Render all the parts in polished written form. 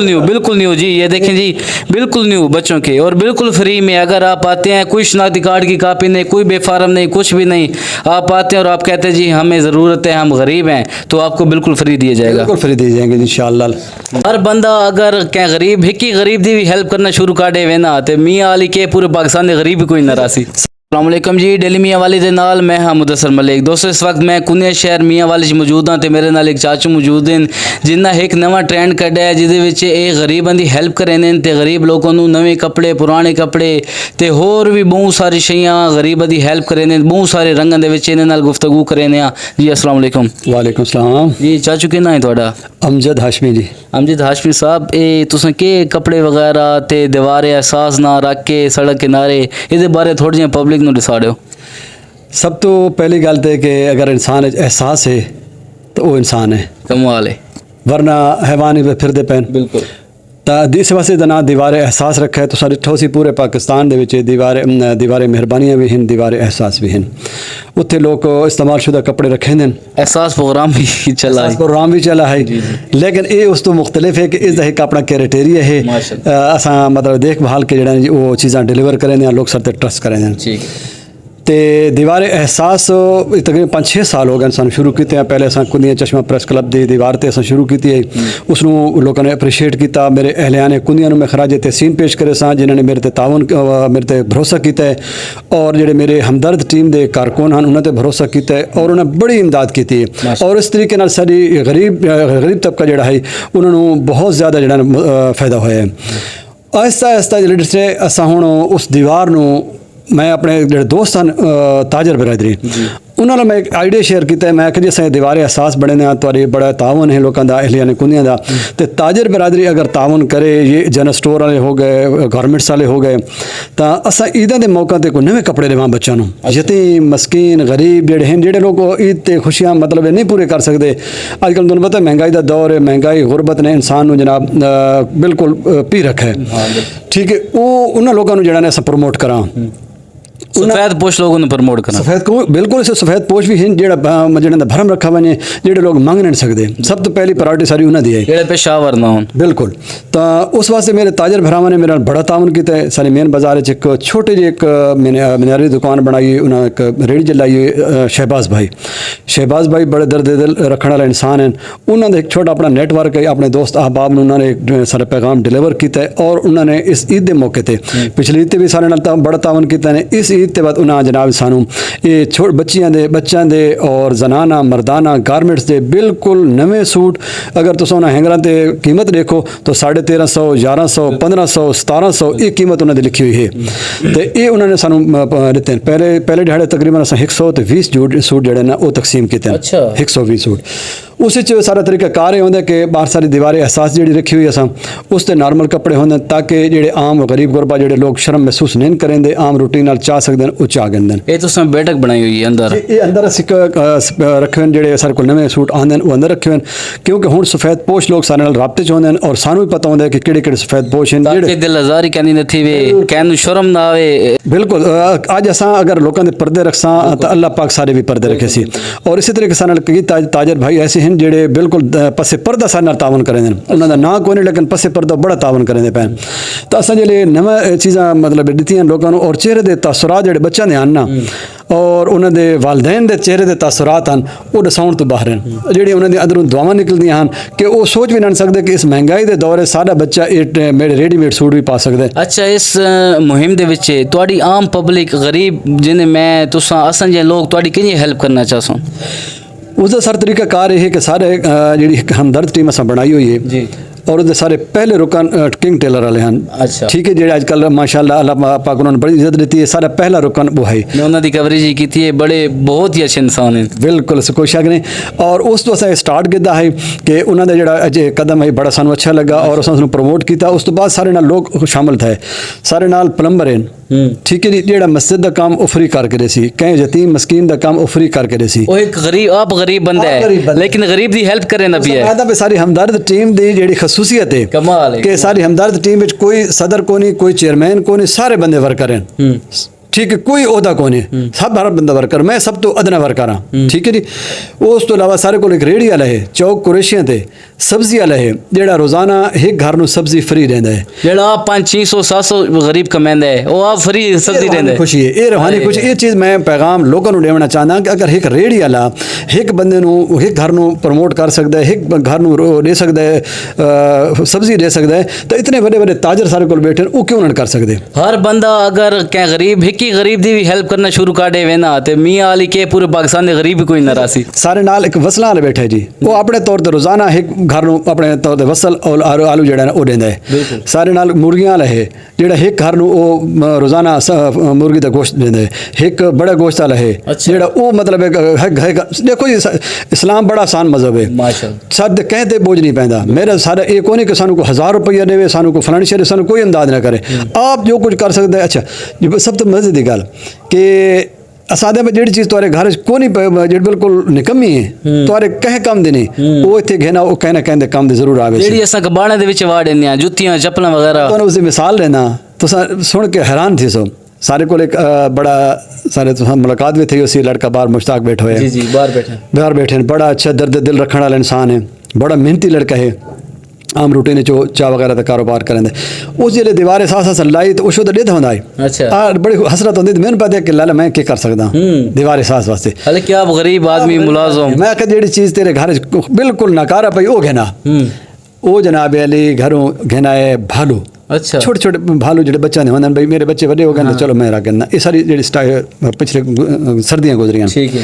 बिल्कुल न्यू जी। ये देखें जी, बिल्कुल न्यू बच्चों के, और बिल्कुल फ्री में। अगर आप आते हैं, कोई शनाख्ती कार्ड की कापी नहीं, कोई बेफारम नहीं, कुछ भी नहीं, आप आते हैं और आप कहते हैं जी हमें ज़रूरत है, हम गरीब हैं, तो आपको बिल्कुल फ्री दिया जाएगा। बिल्कुल फ्री दिए जाएंगे इंशाअल्लाह। हर बंदा अगर क्या गरीब हिक्की गरीब दी भी हेल्प करना शुरू कर दे ना, तो मियाँ अली के पूरे पाकिस्तान के गरीब कोई ना रासी। अस्सलाम वालेकुम जी, डेली मियाँ वाली दे नाल मैं हाँ मुदस्सर मलिक। दोस्तों इस वक्त मैं कुनिया शहर मियाँ वाली च मौजूद हाँ, तो मेरे नाल एक चाचू मौजूद हैं जिन्ना एक नवा ट्रेंड कढ़िया है, जिहदे विच ये गरीबां दी हेल्प करे ने, ते गरीब लोगों नूं नवे कपड़े, पुराने कपड़े ते होर भी बहुत सारी शैयां गरीबां दी हेल्प करे ने, बहुत सारे रंगां दे विच इहदे नाल गुफ्तगू करे ने जी। अस्सलाम वालेकुम। वालेकुम सलाम जी चाचू की ना है तुहाडा? अमजद हाशमी जी। अमजद हाशमी साहब, ये तुसें के कपड़े वगैरह ते दीवारें एहसास ना रख के सड़क किनारे, इहदे बारे थोड़ी जी पब्लिक नूं दसाड़ियो। सब तो पहली गल तो कि अगर इंसान एहसास है तो वो इंसान है, कमाल है, वरना हैवान ही फिरदे पैन। बिल्कुल। तो इस वास्ते का ना दीवार एहसास रखा है तो सारे ठोसी पूरे पाकिस्तान दे विच दीवार मेहरबानियाँ भी हैं, दीवार एहसास भी हैं। उत्थे लोग इस्तेमाल शुदा कपड़े रखे हैं, एहसास प्रोग्राम भी चला है, प्रोग्राम भी चला है, लेकिन ये उस तो मुख्तलिफ है कि इसका एक अपना क्राइटेरिया है। असा मतलब देखभाल के जड़ा वो चीज़ां डिलीवर करें, लोग सर ते ट्रस्ट करें। तो दीवार एहसास तकरीबन 5-6 साल हो गए सानू शुरू किए। पहले अस कुंदियाँ चश्मा प्रेस क्लब की दीवार से अस शुरू की, उसनों लोगों ने अप्रीशिएट किया। मेरे अहलिया ने कुंदियाँ मैं खराज तहसीन पेश करे सा, जिन्होंने मेरे ते तावन मेरे ते भरोसा किया है, और जोड़े मेरे हमदर्द टीम के कारकुन हैं उन्होंने भरोसा किया है, और उन्हें बड़ी इमदाद की है। और इस तरीके सारी गरीब तबका जोड़ा है उन्होंने बहुत ज़्यादा जो फायदा होया है। आहिस्ता आहिस्ता जिसे असा हुण उस दीवार मैं अपने जो दोस्त हैं ताजर बिरादरी उन्होंने मैं एक आइडिया शेयर किया। मैं कि जिस दीवार एहसास बने ने तुहारी बड़ा तावन है लोगों का, अहलिया ने कुंदियाँ का, तो ताजर बिरादरी अगर तावन करे, ये जनरल स्टोर वाले हो गए, गारमेंट्स वाले हो गए, तो असा ईदा के मौका पर कोई नवे कपड़े देवां बच्चों को। यतीम मस्कीन गरीब जोड़े हैं, जोड़े लोग ईद ते खुशियाँ मतलब नहीं पूरे कर सकते। अजकल तुहानूं पता महंगाई का दौर है, महंगाई गुरबत ने इंसान जनाब बिल्कुल पी रखा है। ठीक है, वो उन्होंने लोगों को जरा ने अस प्रमोट करा, सफेद पोश लोगों ने प्रमोट करना। सफेद को बिल्कुल इसे सफेद पोश भी हैं जो भरम रखा वने, जो लोग मंग नहीं सकते। सब तो पहली प्रायोरिटी सारी उन्हें दी है, पेशावर ना हो। बिल्कुल। तो उस वास्ते मेरे ताजर भरावा ने मेरा बड़ा तावन किया है। सारी मेन बाजार एक छोटे जी एक मिनारी दुकान बनाई, उन्हें एक रेहड़ी जलाई। शहबाज भाई बड़े दर्द दिल रखने वाले इंसान हैं। उन्होंने एक छोटा अपना नेटवर्क है, अपने दोस्त अहबाब ने उन्होंने सारा पैगाम डिलीवर किया है, और उन्होंने इस ईद के मौके पर पिछली ईद भी सारे बड़ा तावन किया है। इस ईद के बाद उन्हें जनाब सानू ये बच्चों दे और जनाना मरदाना गारमेंट्स दे बिल्कुल नवे सूट, अगर तुम उन्हें हैंगर से कीमत देखो तो 1350, 1100, 1500, 1700 ये कीमत उन्होंने लिखी हुई है। तो ये उन्होंने सानू दिते हैं। पहले दिहाड़े तकरीबन अस 120 सूट जोड़े ना वो तकसीम किए। 120 सूट उस सारा तरीका कार ये होंगे कि बाहर सारी दीवार एहसास जी रखी हुई अस उसते नॉर्मल कपड़े होंगे, ताकि जो आम गरीब गुरबा जो लोग शर्म महसूस नहीं करेंगे, आम रोटी नाल चाह सकते हैं, वो चाह गए। ये तो बैठक बनाई हुई है अंदर, ये अंदर रखे हुए जो सारे को नवे सूट आते हैं वो अंदर रखे हुए, क्योंकि हुण सफेद पोश लोग सारे नाल राबते च होंदे हैं, और सानू भी पता होंदा है कि किहड़े सफेद पोश हैं जेड़े दिल आजारी कहनी नथी वे कहन शर्म ना आवे। बिल्कुल। अज असां अगर लोगों के पर्दे रखसां तो अल्लाह पाक सारे भी पर्दे रखे सी, और इसी तरीके सारे कई ताजर भाई ऐसे हैं जेड़े बिल्कुल पसे पर्दा सारे नाल तावन करें, उन्होंने ना कोई नहीं लेकिन पसे पर्दा बड़ा तावन करें पैन। तो असां जेल्लै नवा चीज़ां मतलब दित्तियां लोगों, और चेहरे के तासुरात जोड़े बच्चों के आन ना, और उन्होंने वालदैन के चेहरे के तासुरात हैं वो दसाउण तो बाहर हैं, जी उन्होंने अंदरों दुआवां निकलदियां हैं कि वो सोच भी नहीं सकते कि इस महंगाई के दौरे सारा बच्चा मेरे रेडीमेड सूट भी पा सकता है। अच्छा, इस मुहिम दे विच तुहाडी आम पब्लिक गरीब जिन्हें मैं तुसां असन जे लोग तुहाडी किंजी हेल्प करना चाहसो? उसका सर तरीका कार यह है कि सारे जी हमदर्द टीम अस बनाई हुई है जी, और उसके सारे पहले रुकन किंग टेलर वाले हैं। अच्छा, ठीक है, जो अजकल माशाअल्लाह अल्लाह पाक उन्होंने बड़ी इज्जत दी है, सारा पहला रुकन वो है। मैं उन्होंने कवरेज ही की है, बड़े बहुत ही अच्छे इंसान हैं, बिल्कुल कोई शक नहीं। और उस तो असें स्टार्ट किया है कि उन्होंने जो कदम है बड़ा सानू अच्छा लगा, और उसने प्रमोट किया। उस तो बाद सारे नाल लोग शामिल थे, सारे नाल प्लंबर हैं, ठीक है जी, जो मस्जिद का काम वो फ्री करके दे सी, कहीं यतीम मस्कीन का काम वो फ्री करके दे सी। एक गरीब आप गरीब बंदा है लेकिन गरीब दी हेल्प करे ना भी है। सारी हमदर्द टीम दी जी खसूसियत है कि सारी हमदर्द टीम में कोई सदर को नहीं, कोई चेयरमैन को नहीं, सारे बंदे वर्कर हैं। ठीक है, कोई अहदा कौन है, सब हर बंदा वर्कर, मैं सब तो अदना वर्कर हाँ, ठीक है जी। उस तो इलावा सारे को एक रेहड़ी वाला है चौक कुरेशियां ते सब्जी वाला है जेड़ा रोजाना एक घर ਨੂੰ सब्जी फ्री देंदा है, ਜਿਹੜਾ 500 700 ਗਰੀਬ ਕਮਾਉਂਦਾ ਹੈ ਉਹ ਆ ਫਰੀ ਸਬਜ਼ੀ ਦਿੰਦਾ ਹੈ। खुशी है ये रूहानी खुशी। ये चीज़ मैं पैगाम लोगों ਨੂੰ देना चाहना कि अगर एक रेहड़ी वाला एक बंदे ਨੂੰ एक घर ਨੂੰ प्रमोट कर सकता है, एक घर ਨੂੰ दे सकता है, सब्जी दे सकता है, तो इतने बड़े बड़े ताजर सारे को बैठे वो क्यों ना कर सकते। हर बंदा अगर क्या गरीब हिकी गरीब दी भी हेल्प करना शुरू कर देवे ना ते मियां अली के पूरे पाकिस्तान दे गरीब कोई ना रासी। सारे नाल एक वसला वाला बैठा है जी, वो अपने तौर पर रोजाना एक घर ਨੂੰ अपने तौर पर वसल और आलू जड़ा वो देंदा है। सारे नाल मुर्गियां वाला है जेड़ा एक घर ਨੂੰ वो रोजाना मुर्गी का गोश्त देंदा है। एक बड़ा गोश्त वाला है जेड़ा वो मतलब देखो जी इस्लाम बड़ा आसान मजहब है, माशाअल्लाह साडे कहते बोझ नहीं पैंदा। मेरा सारा ये कोई नहीं कि सानू को 1000 रुपया देवे, सानू को फलानी शहर सानू कोई अंदाज ना करे, आप जो कुछ कर सकते हैं। अच्छा जी सब तो मजे की गल कि असादे में जेड़ी चीज़ तुम्हारे घर को नहीं जेड़ी बिल्कुल निकम्मी है तुम्हारे कह काम दी नहीं वो इतने घेना वो कहना कहते काम दी जरूर आवे जेड़ी असा कबाड़े दे विच वाड़ देने जुत्तियां चप्पलां वगैरह तो उसकी मिसाल लेना तो सुन के हैरान थी सो सारे को एक बड़ा सारे तो मुलाकात भी थी उसी लड़का बाहर मुश्ताक बैठो है जी बाहर बैठे बड़ा अच्छा दर्द दिल रखने वाला इंसान है, बड़ा मेहनती लड़का है, आम रूटीन चो चाह वगैरह का कारोबार करें। उस जिले दीवार साथ साथ लाई तो उस दर्द होंदा है। अच्छा बड़ी हसरत होंदी मैंने पता कि लाला मैं क्या कर सकदा दीवार साथ वास्ते। अरे क्या गरीब आदमी मुलाजम मैं कह जेड़ी चीज़ तेरे घर बिल्कुल नकारा पई वो घेना वो जनाब अली घरों घेना है भालू। अच्छा छोटे छोटे भालू जो बच्चा ने होंगे भाई मेरे बच्चे बड़े हो गए हाँ। चलो मैं रखना ये सारी जी पिछले सर्दियाँ गुजरियां ठीक है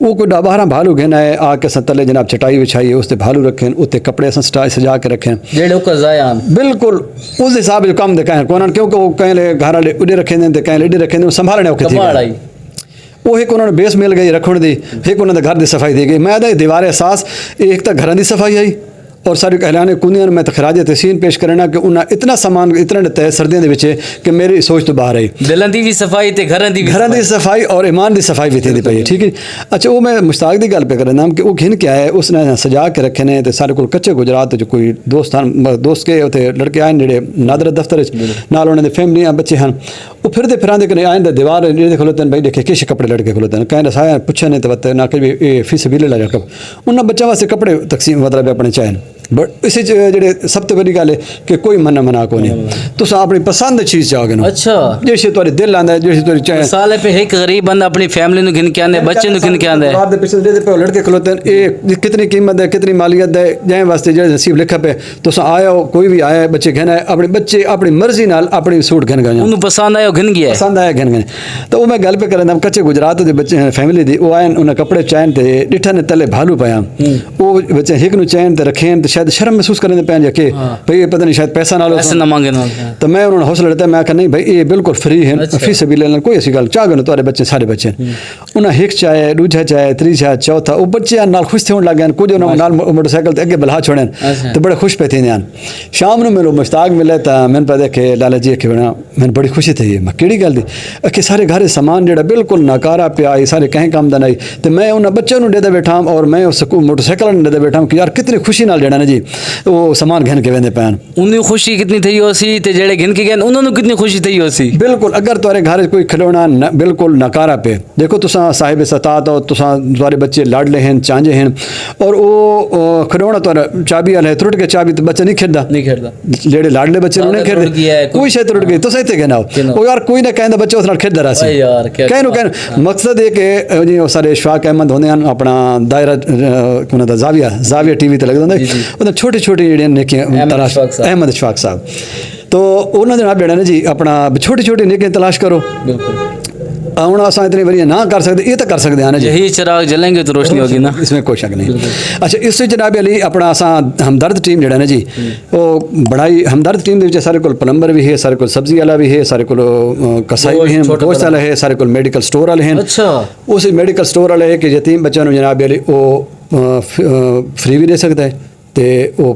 वो कोई बाहर भालू घेना है आके तले जनाब चटाई बिछाई है उससे भालू रखे उत्ते कपड़े सजा के रखे बिल्कुल उस हिसाब से कम दिखाए कौन क्योंकि वो कहीं घर वाले उड़े रखे थे कहीं लेडी रखे थे संभालने औखे वो एक उन्होंने बेस मिल गई रखने दी एक उन्होंने घर की सफाई दी गई। मैं दीवार एहसास एक तो घर की सफाई आई और सारी कहलाने कुंदियां मैं खराज तहसीन पेश करना कि उन्हें इतना सामान इतना दिता सर्दियों के विच कि मेरी सोच तो बाहर आई दिलों की भी सफाई ते घरों की सफाई और ईमान की सफाई भी थी पई ठीक है। अच्छा वो मैं मुश्ताक की गल पे करना कि वो घिन के आए उसने सजा के रखे ने सारे को कच्चे गुजरात जो कोई दोस्त के उते लड़के आए जेडे नादर दफ्तर नाल उन्होंने फैमिलियां बच्चे हैं वो फिरते फिरांदे कने आए दीवार जेडे खलोते भाई देखे किश कपड़े लड़के खलोते कहीं साया पुछे ने तो ना कि फीस बिल लगा उन्होंने बच्चों वास्ते कपड़े तकसीम मतलब अपने चाहन बट इसी जेडे सब तो बड़ी गल है कि कोई मना को नहीं तुस अपनी पसंद चीज़ चाहोगे ना। अच्छा जैसे तुम्हारे दिल आंदा है जैसे तुम्हारी चाहे साले पे एक गरीब बंदा अपनी फैमिली नु गिन के आंदे बच्चे नु गिन के आंदे रात दे पिछले दे पे लड़के खलोते हैं ये कितनी कीमत है कितनी मालियत है जाए वास्ते जो नसीब लिखा पे तुस आया हो कोई भी आया बच्चे घन है अपने बच्चे अपनी मर्जी नाल अपनी सूट घन गए उन्हें पसंद आया घन गया पसंद आया घन गए तो वो मैं गल पे करना कच्चे गुजरात के बच्चे फैमिली दी वो आए उन्हें कपड़े चाहन ते डिठा ने तले भालू पाया वो बच्चे हिक नु चाहन ते रखें तो शायद शर्म महसूस करने पे जाके भाई ये पता नहीं शायद पैसा ना मांगे ना तो मैं उन्होंने हौसला देता मैं नहीं भाई ये बिल्कुल फ्री है फीस भी लेना कोई ऐसी गल चाह गए तुम्हारे बच्चे सारे बच्चे उन्हें हिक चाहे दूजा चाहे तीजा चौथा वो बच्चे नाल खुश थे लग गए कुछ नाल मोटरसाइकिल ते अगे बला छोड़े तो बड़े खुश पे थे शाम ਨੂੰ ਮੈਨੂੰ मुश्ताक मिले तो मैंने पता कि लाला जी के बना मैंने बड़ी खुशी थी मैं केड़ी गल दी कि सारे घर सामान जो बिल्कुल नकारा पिया सारे कहीं काम का नहीं तो मैं उन्हें बच्चों को देता बैठा और मैं उस मोटरसाइकिल देता बैठा कि यार कितनी खुशी नाल जेड़ा ना जी वो सामान घिन के वेंदे पैन उन्हें खुशी कितनी थी होसी ते जेड़े घिन के गए उन्होंने कितनी खुशी थी होसी बिल्कुल। अगर तुम्हारे घर कोई खिलौना बिल्कुल नकारा पे देखो तुसा साहिब सतात हो तुसा तुम्हारे बच्चे लाडले हैं चांजे हैं और वो खिलौना तुम्हारा चाबी वाला है त्रुट के चाबी तो बच्चा नहीं खेलता जेड़े लाडले बच्चे उन्हें खेलते कोई शायद त्रुट गई तो सही थे कहना वो यार कोई ना कहना बच्चा उस नाल खेलदा रहा सी यार कहनो मकसद है कि जी वो सारे इशफाक अहमद होंदे हैं अपना दायरा उन्हां दा जाविया टीवी ते लगदा हुंदा उन्हां छोटे छोटे जेड़े नेकियां तलाश अहमद इशफाक साहब तो उन्होंने जनाब जेड़ा ना जी अपना छोटी छोटी नेकियां तलाश करो बिल्कुल हूँ अस इतनी बारी ना कर सकते ये तो कर सकते हैं ना जी यही चिराग जलेंगे तो रोशनी होगी ना इसमें कोई शक नहीं। अच्छा इस जनाब अली अपना असा हमदर्द टीम जो ना जी वो बड़ाई हमदर्द टीम के सारे को प्लंबर भी है सारे को सब्जी वाला भी है सारे को कसाई भी है गोश्त वाला है सारे को मेडिकल स्टोर वाले हैं। अच्छा उस मेडिकल स्टोर वाले है कि यतीम बच्चों जनाब अली वो फ्री भी दे सकता है तो वो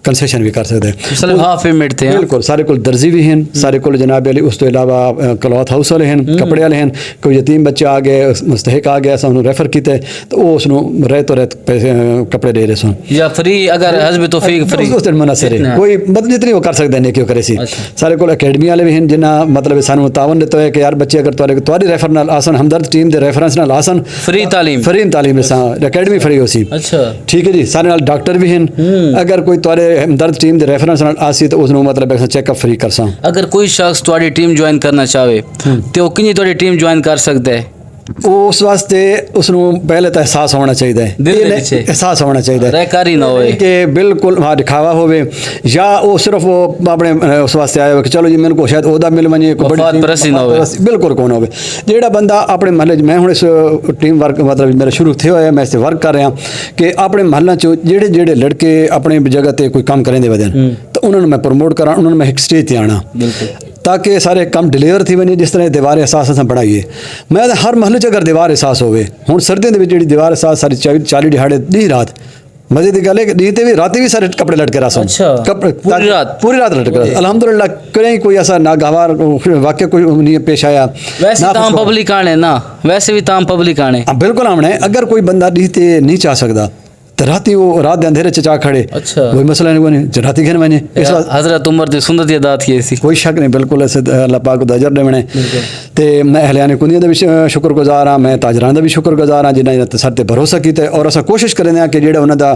ਕੰਸੈਸ਼ਨ ਵੀ ਕਰ ਸਕਦੇ ਸਿਰਫ ਹਾਫ ਪੇਮੈਂਟ ਤੇ ਬਿਲਕੁਲ ਸਾਰੇ ਕੋਲ ਦਰਜੀ ਵੀ ਹਨ ਸਾਰੇ ਕੋਲ ਜਨਾਬ ਅਲੀ ਉਸ ਤੋਂ ਇਲਾਵਾ ਕਲੌਥ ਹਾਊਸ ਵਾਲੇ ਹਨ ਕੱਪੜੇ ਵਾਲੇ ਹਨ ਕੋਈ ਯਤੀਮ ਬੱਚਾ ਆ ਗਿਆ ਮੁਸਤਹਿਕ ਆ ਗਿਆ ਸਾਨੂੰ ਰੈਫਰ ਕੀਤਾ ਤਾਂ ਉਹ ਉਸ ਨੂੰ ਰਹਿ ਤੋਂ ਰਹਿਤ ਪੈਸੇ ਕੱਪੜੇ ਦੇ ਰਹੇ ਸਨ ਜਾਂ ਫ੍ਰੀ ਅਗਰ ਹਸਬ ਤੌਫੀਕ ਫ੍ਰੀ ਉਸ ਦਿਨ ਮੁਨਸਰ ਹੈ ਕੋਈ ਮਦਦ ਜਿਤਨੀ ਉਹ ਕਰ ਸਕਦਾ ਨੇ ਕਿਉਂ ਕਰੇ ਸੀ ਸਾਰੇ ਕੋਲ ਅਕੈਡਮੀ ਵਾਲੇ ਵੀ ਹਨ ਜਿਨ੍ਹਾਂ ਮਤਲਬ ਸਾਨੂੰ ਤਾਵਨ ਦਿੱਤਾ ਹੈ ਕਿ ਯਾਰ ਬੱਚੇ ਅਗਰ ਤੁਹਾਡੀ ਰੈਫਰ ਨਾਲ ਆਸਨ ਹਮਦਰਦ ਟੀਮ ਦੇ ਰੈਫਰੈਂਸ ਨਾਲ ਆਸਨ ਫ੍ਰੀ ਤਾਲੀਮ ਸਾਂ ਅਕੈਡਮੀ ਫ੍ਰੀ ਹੋਸੀ ਅੱਛਾ ਠੀਕ ਹੈ ਜੀ ਸਾਰੇ ਨਾਲ ਡਾਕਟਰ ਵੀ ਹਨ ਅਗਰ ਕੋਈ ਤੁਹਾਡੇ ਹਮਦਰਦ ਟੀਮ ਦੇ ਰੈਫਰੈਂਸ ਨਾਲ ਆਸੀ ਤਾਂ ਉਸ ਨੂੰ ਮਤਲਬ ਚੈੱਕਅਪ ਫ੍ਰੀ ਕਰ ਸਾਂ ਅਗਰ ਕੋਈ ਸ਼ਖਸ ਤੁਹਾਡੀ ਟੀਮ ਜੁਆਇਨ ਕਰਨਾ ਚਾਹੇ ਤੇ ਉਹ ਕਿੰਨੀ ਤੁਹਾਡੀ ਟੀਮ ਜੁਆਇਨ ਕਰ ਸਕਦਾ ਹੈ ਉਸ ਵਾਸਤੇ ਉਸ ਨੂੰ ਪਹਿਲੇ ਤਾਂ ਅਹਿਸਾਸ ਹੋਣਾ ਚਾਹੀਦਾ ਹੈ ਅਹਿਸਾਸ ਹੋਣਾ ਚਾਹੀਦਾ ਹੈ ਰਹਿਕਾਰੀ ਨਾ ਹੋਵੇ ਕਿ ਬਿਲਕੁਲ ਹਾਂ ਦਿਖਾਵਾ ਹੋਵੇ ਜਾਂ ਉਹ ਸਿਰਫ ਉਹ ਆਪਣੇ ਉਸ ਵਾਸਤੇ ਆਇਆ ਹੋਵੇ ਕਿ ਚਲੋ ਜੀ ਮੈਨੂੰ ਕੋਈ ਸ਼ਾਇਦ ਉਹਦਾ ਮਿਲ ਵਣੇ ਕੋਈ ਬੜੀ ਪ੍ਰਸੀ ਨਾ ਹੋਵੇ ਬਿਲਕੁਲ ਕੋਣ ਹੋਵੇ ਜਿਹੜਾ ਬੰਦਾ ਆਪਣੇ ਮਹੱਲੇ 'ਚ ਮੈਂ ਹੁਣ ਇਸ ਟੀਮ ਵਰਕ ਮਤਲਬ ਮੇਰਾ ਸ਼ੁਰੂ ਥਿਆ ਹੋਇਆ ਮੈਂ ਇਸ ਤੇ ਵਰਕ ਕਰ ਰਿਹਾ ਕਿ ਆਪਣੇ ਮਹੱਲਾਂ 'ਚ ਜਿਹੜੇ ਲੜਕੇ ਆਪਣੇ ਜਗ੍ਹਾ ਤੇ ਕੋਈ ਕੰਮ ਕरेंदे ਵਦਨ ਤਾਂ ਉਹਨਾਂ ਨੂੰ ਮੈਂ ਪ੍ਰਮੋਟ ਕਰਾਂ ਉਹਨਾਂ ਨੂੰ ਮੈਂ ਇੱਕ ਸਟੇਜ ਤੇ ਆਣਾ ताकि सारे कम डिलीवर थी वने जिस तरह दीवार एहसास असां बढ़ाइए मैं हर महल च अगर दीवार एहसास होवे हुण सर्दियों दे विच जिहड़ी दीवार एहसास सारी 40 दिहाड़े दी रात मजे की गल है दी ते भी राती भी सारे कपड़े लटके रहा अच्छा कपड़े पूरी रात लटके रहा अल्हम्दुलिल्लाह कहीं कोई ऐसा नागवार वाकया कोई नहीं पेश आया वैसे ताम पब्लिक आने ना वैसे भी ताम पब्लिक आने बिल्कुल आमने अगर कोई बंदा दी ते नहीं चाह सकदा तो राती वो रात दे अंधेरे चा खड़े अच्छा कोई मसला नहीं बने राती घर बने हजरत उमर दी सुन्नत अदा की सी कोई शक नहीं बिल्कुल ऐसे अल्लाह पाक दा अजर देवने ते मैं अहलियाने कुनिया दा भी शुक्रगुजार हां मैं ताजरां दा भी शुक्रगुजार हां जिन्हां सर ते भरोसा कीता और असां कोशिश करने हां कि जेड़ा उन्हां दा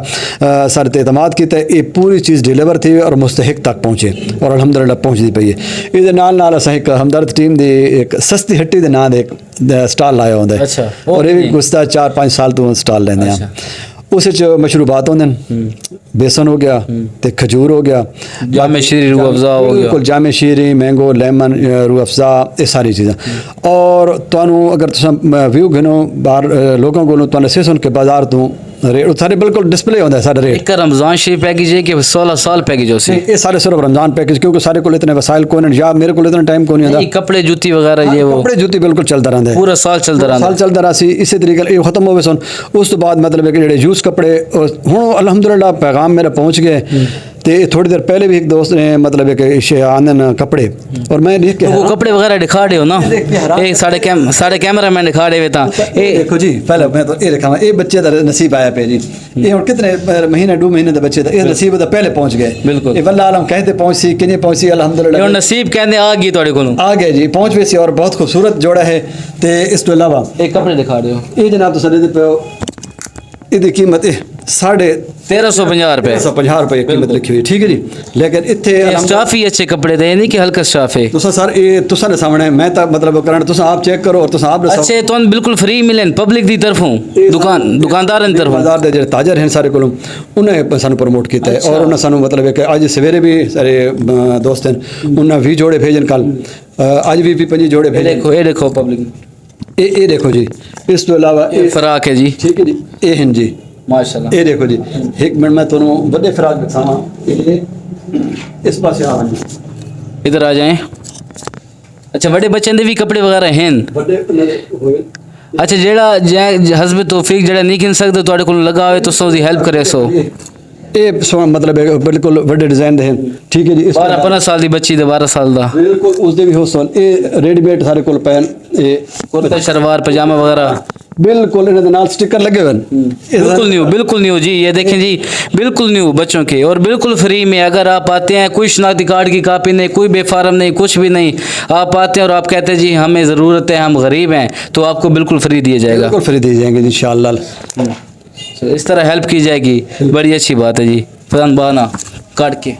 सर ते एतमाद कीता ये पूरी चीज़ डिलीवर थी और मुस्तहिक तक पहुंचे और अल्हम्दुलिल्लाह पहुंचदी पई है इहदे नाल असां एक हमदर्द टीम दी एक सस्ती हट्टी दे नां दे एक स्टाल लाया हुंदा है और ये भी गुज़श्ता 4-5 साल तो स्टाल लैंदे हां उस मशरूबात होंगे बेसन हो गया ते खजूर हो गया जामे शीरी रूह अफ़ज़ा हो गया बिल्कुल जामे शीरी मैंगो लेमन रूह अफ़ज़ा ये सारी चीज़ें और तुहानू अगर तुम व्यू गिनो बाहर लोगों को तुहानू से सुन के बाजार तो रेट सारे बिल्कुल डिस्प्ले होता है सारे रेट एक रमज़ान शरीफ पैकेज है कि 16 साल पैकेज हो सी ये सारे सिर्फ रमज़ान पैकेज क्योंकि सारे को इतने वसाइल को नहीं या मेरे को इतना टाइम को नहीं होता कपड़े जूती वगैरह ये वो कपड़े जूती बिल्कुल चलता रहता है पूरा साल चलता रहा सी इसी तरीके ये खत्म हो गए सुन उस तो बाद मतलब है कि जेडे यूज कपड़े हुण अल्हम्दुलिल्लाह पैगाम मेरा पहुंच गए ते थोड़ी देर पहले भी एक दोस्त ने मतलब है कि आनन कपड़े और मैं देख के वो कपड़े वगैरह दिखा रहे हो ना ये साढ़े कैमरा मैन दिखा रहे था ये देखो जी पहले मैं तो ये दिखावा ये बच्चे दा नसीब आया पे जी ये हुण कितने महीने 2 महीने दा बच्चे दा ये नसीब दा पहले पहुंच गए बिल्कुल ये वल्लाह आलम कहते पहुंची किने पहुंची अल्हम्दुलिल्लाह ये नसीब कहंदे आ गई ਤੁਹਾਡੇ ਕੋਲੋਂ आ गए जी पहुंच गए सी और बहुत खूबसूरत जोड़ा है ते इस तो अलावा एक कपड़े दिखा रहे हो ये जनाब तो सदे पे ਇਹਦੀ ਕੀਮਤ 1350 रुपए 1350 रुपए कीमत लिखी हुई ठीक है जी लेकिन इत्थे स्टाफ ही अच्छे कपड़े दे नहीं कि हल्का स्टाफ है तुसा सर ये तुसा ने सामने मैं तो मतलब करन तुसा आप चेक करो और तुसा आप अच्छे तो बिल्कुल फ्री मिलन पब्लिक दी तरफों दुकानदार दी तरफों बाजार दे जेड़े ताजर हैं सारे कोलों उन्हें सानू प्रमोट कीता है और उन्हें सानू मतलब है कि आज सवेरे भी सारे दोस्त हैं उन्हें 20 जोड़े भेजन कल आज भी 5 जोड़े भेजे देखो पब्लिक ये देखो जी इस तो अलावा फराक है जी ठीक है जी ये हैं जी माशाल्लाह ये देखो जी एक मिनट मैं ਤੁਹਾਨੂੰ ਵੱਡੇ ਫਰਾਕ ਦਿਖਾਵਾਂ इस पास आ जी इधर आ जाएं अच्छा बड़े बच्चों दे भी कपड़े वगैरह हैं ਵੱਡੇ ਹੋਏ अच्छा जेड़ा हस्ब तौफीक जेड़ा नहीं किन सकदे ਤੁਹਾਡੇ ਕੋਲ लगा होए तो उसदी हेल्प करे सो ਇਹ ਸੋ ਮਤਲਬ ਬਿਲਕੁਲ ਵੱਡੇ ਡਿਜ਼ਾਈਨ ਦੇ ਹਨ ਠੀਕ ਹੈ ਜੀ 12 ਸਾਲ ਦੀ ਬੱਚੀ ਦੇ 12 ਸਾਲ ਦਾ ਬਿਲकुल ਉਸ ਦੇ ਵੀ ਹੋ ਸਨ ਇਹ ਰੈਡੀਮੇਡ ਸਾਰੇ ਕੋਲ ਪੈਨ ਇਹ कुर्ता शलवार पजामा वगैरह बिल्कुल इन्हें नाल स्टिकर लगे हुए बिल्कुल न्यू जी ये देखें जी बिल्कुल न्यू बच्चों के और बिल्कुल फ्री में अगर आप आते हैं कोई शनाख्ती कार्ड की कापी नहीं कोई बेफारम नहीं कुछ भी नहीं आप आते हैं और आप कहते हैं जी हमें ज़रूरत है हम गरीब हैं तो आपको बिल्कुल फ्री दिया जाएगा बिल्कुल फ्री दिए जाएंगे इंशाअल्लाह इस तरह हेल्प की जाएगी बड़ी अच्छी बात है जी फरहान बाना काट के